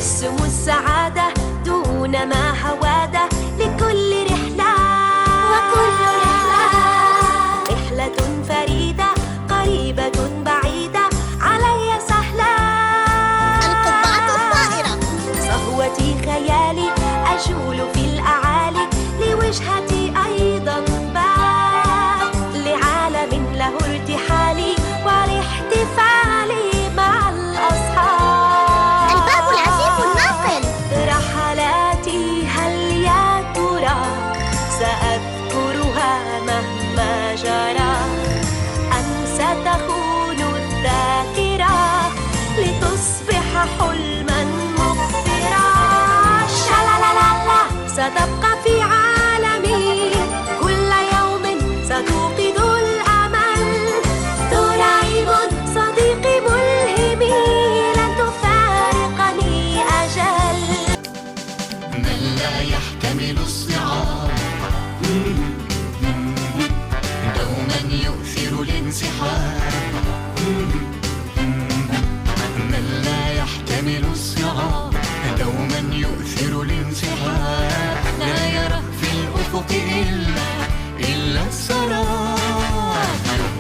تبسم السعادة دون ما هوادة لكل رحلة، وكل رحلة فريدة قريبة بعيدة علي سهلة. القبعة الطائرة صهوتي خيالي أجول في الأعالي لوجهتي أيضا باب لعالم له ارتحالي والاحتفالي مع الأصحاب. الباب العزيز الناقل. رحلاتي هل يا ترى سأذكرها مهما جرى أم ستخون الذاكرة لتصبح حلما مغفرا؟ شلالالا ستبقى في عالمي كل يوم ستوقظ الأمل. ترعب صديقي ملهمي لن تفارقني أجل. من لا يحتمل الصعاب دوما يؤثر الانسحاب. من لا يحتمل الصعاب دوما يؤثر الانسحاب. لا يرى في الأفق إلا السراب.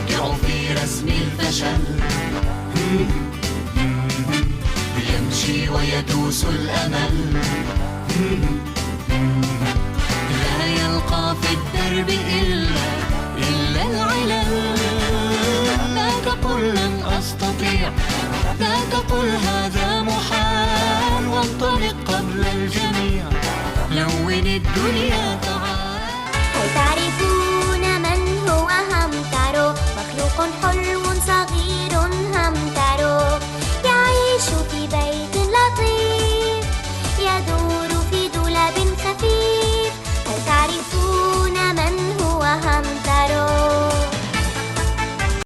يبدع في رسم الفشل يمشي ويدوس الأمل. لا يلقى في الدرب إلا العلل. لا تقل لن أستطيع، لا تقل